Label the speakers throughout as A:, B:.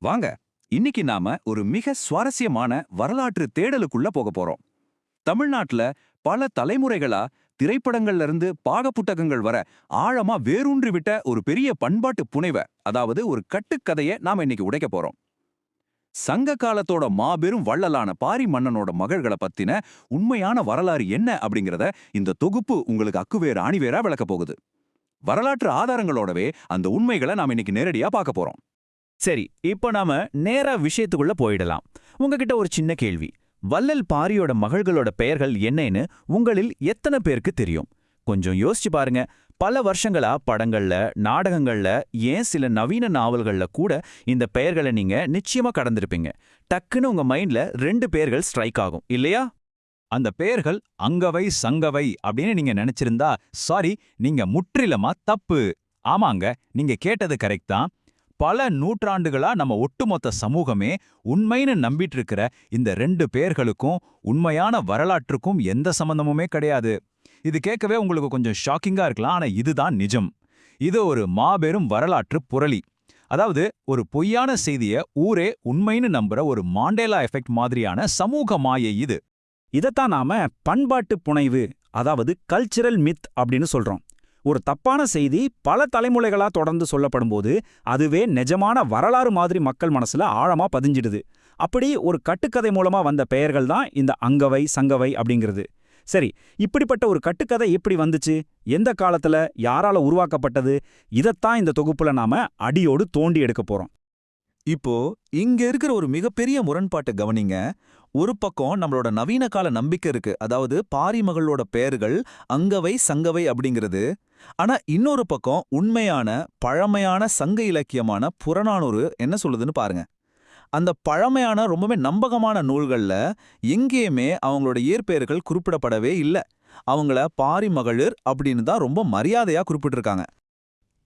A: வாங்க, இன்னைக்கு நாம ஒரு மிக சுவாரஸ்யமான வரலாற்று தேடலுக்குள்ள போக போறோம். தமிழ்நாட்டுல பல தலைமுறைகளா திரைப்படங்கள்ல இருந்து பாகப்புத்தகங்கள் வர ஆழமா வேரூன்றி விட்ட ஒரு பெரிய பண்பாட்டு புனைவ, அதாவது ஒரு கட்டுக்கதையை நாம இன்னைக்கு உடைக்க போறோம். சங்க காலத்தோட மாபெரும் வள்ளலான பாரி மன்னனோட மகள்களை பத்தின உண்மையான வரலாறு என்ன அப்படிங்கறத இந்த தொகுப்பு உங்களுக்கு அக்குவேர் ஆணிவேரா விளக்க போகுது. வரலாற்று ஆதாரங்களோடவே அந்த உண்மைகளை நாம இன்னைக்கு நேரடியா பார்க்க போறோம்.
B: சரி, இப்போ நாம நேரா விஷயத்துக்குள்ள போயிடலாம். உங்ககிட்ட ஒரு சின்ன கேள்வி. வள்ளல் பாரியோட மகள்களோட பெயர்கள் என்னன்னு உங்களில் எத்தனை பேருக்கு தெரியும்? கொஞ்சம் யோசிச்சு பாருங்க. பல வருஷங்களா படங்கள்ல, நாடகங்கள்ல, ஏன் சில நவீன நாவல்கள்ல கூட இந்த பெயர்களை நீங்க நிச்சயமா கடந்திருப்பீங்க. டக்குன்னு உங்க மைண்ட்ல 2 பெயர்கள் ஸ்ட்ரைக் ஆகும், இல்லையா?
C: அந்த பெயர்கள் அங்கவை சங்கவை அப்படின்னு நீங்க நினைச்சிருந்தா சாரி, நீங்க முற்றிலுமா தப்பு. ஆமாங்க, நீங்க கேட்டது கரெக்ட் தான். பல நூற்றாண்டுகளா நம்ம ஒட்டுமொத்த சமூகமே உண்மைன்னு நம்பிட்டு இருக்கிற இந்த 2 பெயர்களுக்கும் உண்மையான வரலாற்றுக்கும் எந்த சம்பந்தமுமே கிடையாது. இது கேட்கவே உங்களுக்கு கொஞ்சம் ஷாக்கிங்கா இருக்கலாம், ஆனா இதுதான் நிஜம். இது ஒரு மாபெரும் வரலாற்று புரளி. அதாவது ஒரு பொய்யான செய்திய ஊரே உண்மைன்னு நம்புற ஒரு மாண்டேலா எஃபெக்ட் மாதிரியான சமூக மாயை இது.
B: இதைத்தான் நாம பண்பாட்டு புனைவு, அதாவது கல்ச்சரல் மித் அப்படின்னு சொல்றோம். ஒரு தப்பான செய்தி பல தலைமுறைகளா தொடர்ந்து சொல்லப்படும்போது அதுவே நிஜமான வரலாறு மாதிரி மக்கள் மனசுல ஆழமா பதிஞ்சிடுது. அப்படி ஒரு கட்டுக்கதை மூலமா வந்த பெயர்கள் தான் இந்த அங்கவை சங்கவை அப்படிங்கிறது. சரி, இப்படிப்பட்ட ஒரு கட்டுக்கதை எப்படி வந்துச்சு, எந்த காலத்துல யாரால உருவாக்கப்பட்டது, இதைத்தான் இந்த தொகுப்புல நாம அடியோடு தோண்டி எடுக்க போறோம்.
A: இப்போ இங்க இருக்கிற ஒரு மிகப்பெரிய முரண்பாட்டை கவனிங்க. ஒரு பக்கம் நம்மளோட நவீன கால நம்பிக்கை இருக்கு, அதாவது பாரி மகளோட பெயர்கள் அங்கவை சங்கவை அப்படிங்கிறது. ஆனா இன்னொரு பக்கம் உண்மையான பழமையான சங்க இலக்கியமான புறநானூறு என்ன சொல்லுதுன்னு பாருங்க. அந்த பழமையான ரொம்பவே நம்பகமான நூல்கள்ல எங்கேயுமே அவங்களோட இயற்பெயர்கள் குறிப்பிடப்படவே இல்ல. அவங்கள பாரி மகளிர் அப்படின்னு தான் ரொம்ப மரியாதையா குறிப்பிட்டிருக்காங்க.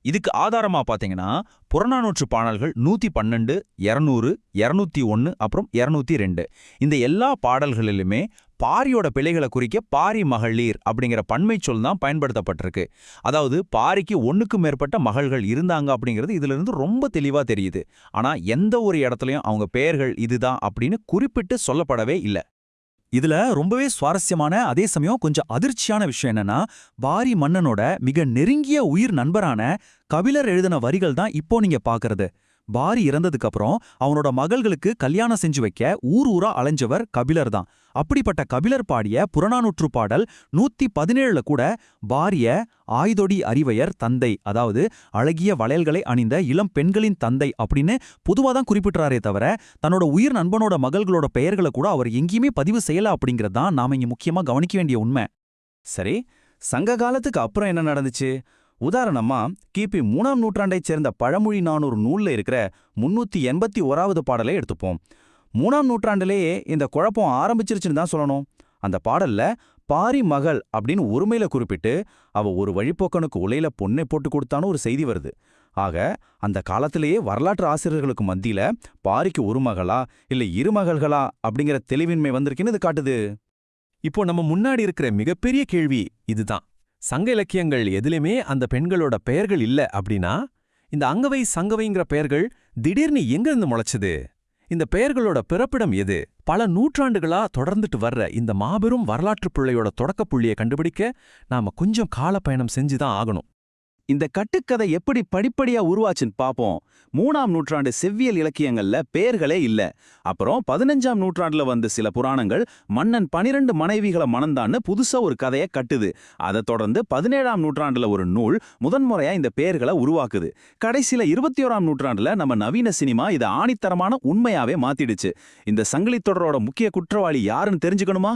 C: இதுக்கு ஆதாரமா பாத்தீங்கன்னா புறநானூற்று பாடல்கள் 112, 200, 201 அப்புறம் 202. இந்த எல்லா பாடல்களிலுமே பாரியோட பிள்ளைகளை குறிக்க பாரி மகளிர் அப்படிங்கிற பன்மை சொல் தான் பயன்படுத்தப்பட்டிருக்கு. அதாவது பாரிக்கு 1க்கும் மேற்பட்ட மகள்கள் இருந்தாங்க அப்படிங்கிறது இதுல இருந்து ரொம்ப தெளிவா தெரியுது. ஆனா எந்த ஒரு இடத்துலயும் அவங்க பெயர்கள் இதுதான் அப்படின்னு குறிப்பிட்டு சொல்லப்படவே இல்லை.
A: இதுல ரொம்பவே சுவாரஸ்யமான அதே சமயம் கொஞ்சம் அதிர்ச்சியான விஷயம் என்னன்னா, பாரி மன்னனோட மிக நெருங்கிய உயிர் நண்பரான கபிலர் எழுதின வரிகள் தான் இப்போ நீங்க பாக்குறது. பாரி இறந்ததுக்கு அப்புறம் அவனோட மகள்களுக்கு கல்யாணம் செஞ்சு வைக்க ஊர் ஊரா அலைஞ்சவர் கபிலர் தான். அப்படிப்பட்ட கபிலர் பாடிய புறநானூற்று பாடல் 117ல கூட பாரிய ஆய்தொடி அறிவையர் தந்தை, அதாவது அழகிய வளையல்களை அணிந்த இளம் பெண்களின் தந்தை அப்படின்னு பொதுவா தான் குறிப்பிட்டாரே தவிர தன்னோட உயிர் நண்பனோட மகள்களோட பெயர்களை கூட அவர் எங்கேயுமே பதிவு செய்யல அப்படிங்கிறது தான் நாம இங்க முக்கியமா கவனிக்க வேண்டிய உண்மை.
B: சரி, சங்க காலத்துக்கு அப்புறம் என்ன நடந்துச்சு? உதாரணமா கிபி 3ஆம் நூற்றாண்டைச் சேர்ந்த பழமொழி 400 நூல்ல இருக்கிற 381வது பாடலை எடுத்துப்போம். 3ஆம் நூற்றாண்டிலேயே இந்த குழப்பம் ஆரம்பிச்சிருச்சுன்னு தான் சொல்லணும். அந்த பாடல்ல பாரி மகள் அப்படின்னு ஒருமையில குறிப்பிட்டு அவ ஒரு வழிப்போக்கனுக்கு உலையில பொண்ணை போட்டு கொடுத்தான்னு ஒரு செய்தி வருது. ஆக அந்த காலத்திலேயே வரலாற்று ஆசிரியர்களுக்கு மத்தியில பாரிக்கு ஒரு மகளா இல்ல 2 மகள்களா அப்படிங்கிற தெளிவின்மை வந்திருக்குன்னு இது காட்டுது.
D: இப்போ நம்ம முன்னாடி இருக்கிற மிகப்பெரிய கேள்வி இதுதான். சங்க இலக்கியங்கள் எதுலையுமே அந்த பெண்களோட பெயர்கள் இல்ல அப்படின்னா இந்த அங்கவை சங்கவைங்கிற பெயர்கள் திடீர்னு எங்கிருந்து முளைச்சுது? இந்த பெயர்களோட பிறப்பிடம் எது? பல நூற்றாண்டுகளா தொடர்ந்துட்டு வர்ற இந்த மாபெரும் வரலாற்றுப் புள்ளையோட தொடக்கப் புள்ளியை கண்டுபிடிக்க நாம கொஞ்சம் காலப்பயணம் செஞ்சுதான் ஆகணும்.
A: இந்த கட்டுக்கதை எப்படி படிப்படியா உருவாச்சுன்னு பாப்போம். 3ஆம் நூற்றாண்டு செவ்வியல் இலக்கியங்கள்ல பெயர்களே இல்ல. அப்புறம் 15ஆம் நூற்றாண்டுல வந்த சில புராணங்கள் மன்னன் 12 மனைவிகளை மணந்தான்னு புதுசா ஒரு கதையை கட்டுது. அதை தொடர்ந்து 17ஆம் நூற்றாண்டுல ஒரு நூல் முதன்முறையா இந்த பெயர்களை உருவாக்குது. கடைசியில 21ஆம் நூற்றாண்டுல நம்ம நவீன சினிமா இதை ஆணித்தரமான உண்மையாவே மாத்திடுச்சு. இந்த சங்கிலி தொடரோட முக்கிய குற்றவாளி யாருன்னு தெரிஞ்சுக்கணுமா?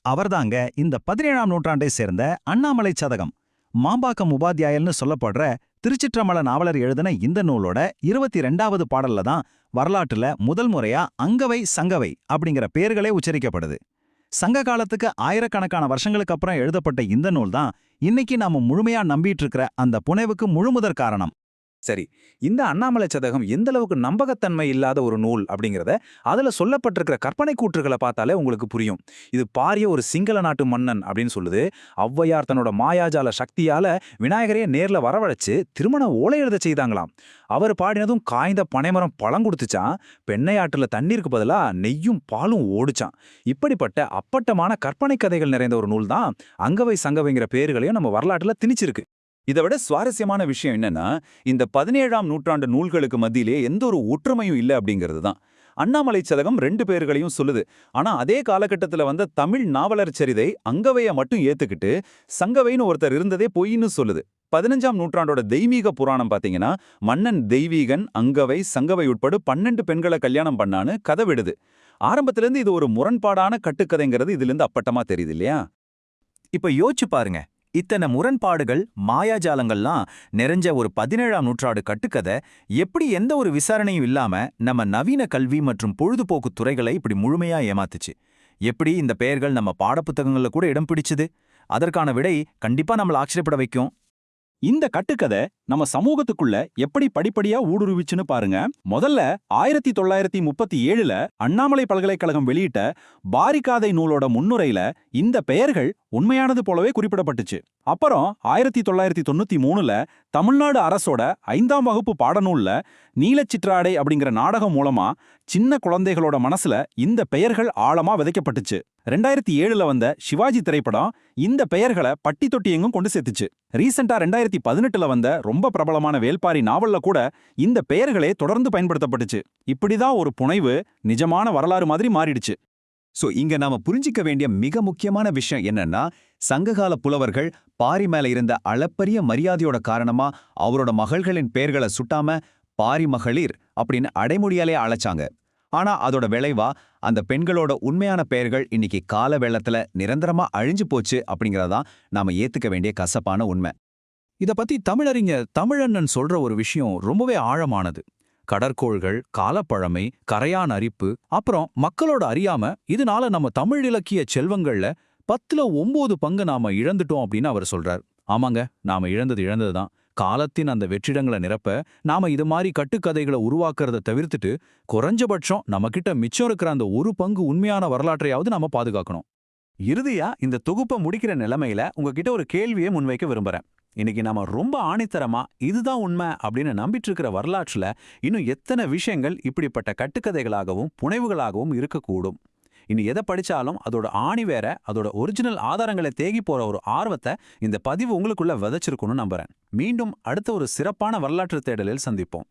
B: அவர்தாங்க இந்த 17ஆம் நூற்றாண்டை சேர்ந்த அண்ணாமலை சதகம். மாம்பாக்கம் உபாத்தியாயல்னு சொல்லப்படுற திருச்சிற்றம்பல நாவலர் எழுதின இந்த நூலோட 22வது பாடல்ல தான் வரலாற்றுல முதல் முறையா அங்கவை சங்கவை அப்படிங்கிற பெயர்களே உச்சரிக்கப்படுது. சங்க காலத்துக்கு ஆயிரக்கணக்கான வருஷங்களுக்கு அப்புறம் எழுதப்பட்ட இந்த நூல் தான் இன்னைக்கு நாம முழுமையா நம்பிட்டு இருக்கிற அந்த புனைவுக்கு முழுமுதற் காரணம்.
C: சரி, இந்த அண்ணாமலை சதகம் எந்த அளவுக்கு நம்பகத்தன்மை இல்லாத ஒரு நூல் அப்படிங்கிறத அதுல சொல்லப்பட்டிருக்கிற கற்பனை கூற்றுகளை பார்த்தாலே உங்களுக்கு புரியும். இது பாரிய ஒரு சிங்கள நாட்டு மன்னன் அப்படின்னு சொல்லுது. ஔவையார் தன்னோட மாயாஜால சக்தியால விநாயகரையே நேர்ல வரவழைச்சு திருமண ஓலை எழுத செய்தாங்களாம். அவர் பாடினதும் காய்ந்த பனைமரம் பழம் கொடுத்துச்சான். பெண்ணையாற்றுல தண்ணீருக்கு பதிலா நெய்யும் பாலும் ஓடுச்சான். இப்படிப்பட்ட அப்பட்டமான கற்பனை கதைகள் நிறைந்த ஒரு நூல் தான் அங்கவை சங்கவைங்கிற பேர்களையும் நம்ம வரலாற்றுல திணிச்சிருக்கு. இதை விட சுவாரஸ்யமான விஷயம் என்னன்னா, இந்த 17ஆம் நூற்றாண்டு நூல்களுக்கு மத்தியிலே எந்த ஒரு ஒற்றுமையும் இல்லை அப்படிங்கிறது தான். அண்ணாமலை சதகம் 2 பேர்களையும் சொல்லுது. ஆனா அதே காலகட்டத்துல வந்த தமிழ் நாவலர் சரிதை அங்கவைய மட்டும் ஏத்துக்கிட்டு சங்கவைன்னு ஒருத்தர் இருந்ததே பொய்ன்னு சொல்லுது. 15ஆம் நூற்றாண்டோட தெய்வீக புராணம் பாத்தீங்கன்னா, மன்னன் தெய்வீகன் அங்கவை சங்கவை உட்பட 12 பெண்களை கல்யாணம் பண்ணான்னு கதை விடுது. ஆரம்பத்திலிருந்து இது ஒரு முரண்பாடான கட்டுக்கதைங்கிறது இதிலிருந்து அப்பட்டமா தெரியுது இல்லையா?
B: இப்ப யோசிச்சு பாருங்க, இத்தனை முரண்பாடுகள் மாயாஜாலங்கள்லாம் நிறைஞ்ச ஒரு 17ஆம் நூற்றாண்டு கட்டுக்கதை எப்படி எந்த ஒரு விசாரணையும் இல்லாம நம்ம நவீன கல்வி மற்றும் பொழுதுபோக்கு துறைகளை இப்படி முழுமையா ஏமாத்துச்சு? எப்படி இந்த பெயர்கள் நம்ம பாடப்புத்தகங்கள்ல கூட இடம் பிடிச்சுது? அதற்கான விடை கண்டிப்பா நம்மள ஆச்சரியப்பட வைக்கும்.
C: இந்த கட்டுக்கதை நம்ம சமூகத்துக்குள்ள எப்படி படிப்படியா ஊடுருவிச்சுன்னு பாருங்க. முதல்ல 1937ல அண்ணாமலை பல்கலைக்கழகம் வெளியிட்ட பாரிகாதை நூலோட முன்னுரையில இந்த பெயர்கள் உண்மையானது போலவே குறிப்பிடப்பட்டுச்சு. அப்புறம் 1993ல தமிழ்நாடு அரசோட 5ஆம் வகுப்பு பாடநூல்ல நீலச்சிற்றாடை அப்படிங்கிற நாடகம் மூலமா சின்ன குழந்தைகளோட மனசுல இந்த பெயர்கள் ஆழமா விதைக்கப்பட்டுச்சு. 2007ல வந்த சிவாஜி திரைப்படம் இந்த பெயர்களை பட்டி தொட்டி எங்கும் கொண்டு சேர்த்துச்சு. ரீசெண்டா 2018ல வந்த ரொம்ப பிரபலமான வேல்பாரி நாவல்ல கூட இந்த பெயர்களே தொடர்ந்து பயன்படுத்தப்பட்டுச்சு. இப்படிதான் ஒரு புனைவு நிஜமான வரலாறு மாதிரி மாறிடுச்சு.
B: சோ இங்க நாம புரிஞ்சிக்க வேண்டிய மிக முக்கியமான விஷயம் என்னன்னா, சங்ககால புலவர்கள் பாரி மேல இருந்த அளப்பரிய மரியாதையோட காரணமா அவரோட மகள்களின் பெயர்களை சுட்டாம பாரி மகளிர் அப்படின்னு அடைமொழியாலே அழைச்சாங்க. ஆனா அதோட விளைவா அந்த பெண்களோட உண்மையான பெயர்கள் இன்னைக்கு கால வெள்ளத்துல நிரந்தரமா அழிஞ்சு போச்சு அப்படிங்கறதான் நாம ஏத்துக்க வேண்டிய கசப்பான உண்மை.
C: இத பத்தி தமிழறிஞர் தமிழண்ணன் சொல்ற ஒரு விஷயம் ரொம்பவே ஆழமானது. கடற்கோள்கள், காலப்பழமை, கரையான் அரிப்பு, அப்புறம் மக்களோட அறியாம, இதனால நம்ம தமிழ் இலக்கிய செல்வங்கள்ல 10ல 9 பங்கு நாம இழந்துட்டோம் அப்படின்னு அவர் சொல்றார். ஆமாங்க, நாம இழந்ததுதான். காலத்தின் அந்த வெற்றிடங்களை நிரப்ப நாம இது மாதிரி கட்டுக்கதைகளை உருவாக்குறத தவிர்த்துட்டு குறைஞ்சபட்சம் நம்மகிட்ட மிச்சம் இருக்கிற அந்த 1 பங்கு உண்மையான வரலாற்றையாவது நாம பாதுகாக்கணும்.
E: இறுதியா இந்த தொகுப்பை முடிக்கிற நிலைமையில உங்ககிட்ட ஒரு கேள்வியை முன்வைக்க விரும்புறேன். இன்னைக்கு நாம ரொம்ப ஆணித்தரமா இதுதான் உண்மை அப்படின்னு நம்பிட்டு இருக்கிற வரலாற்றுல இன்னும் எத்தனை விஷயங்கள் இப்படிப்பட்ட கட்டுக்கதைகளாகவும் புனைவுகளாகவும் இருக்கக்கூடும்? இனி எதை படிச்சாலும் அதோட ஆணி வேற, அதோட ஒரிஜினல் ஆதாரங்களை தேகி போற ஒரு ஆர்வத்தை இந்த பதிவு உங்களுக்குள்ள விதைச்சிருக்கும்னு நம்புறேன். மீண்டும் அடுத்த ஒரு சிறப்பான வரலாற்று தேடலில் சந்திப்போம்.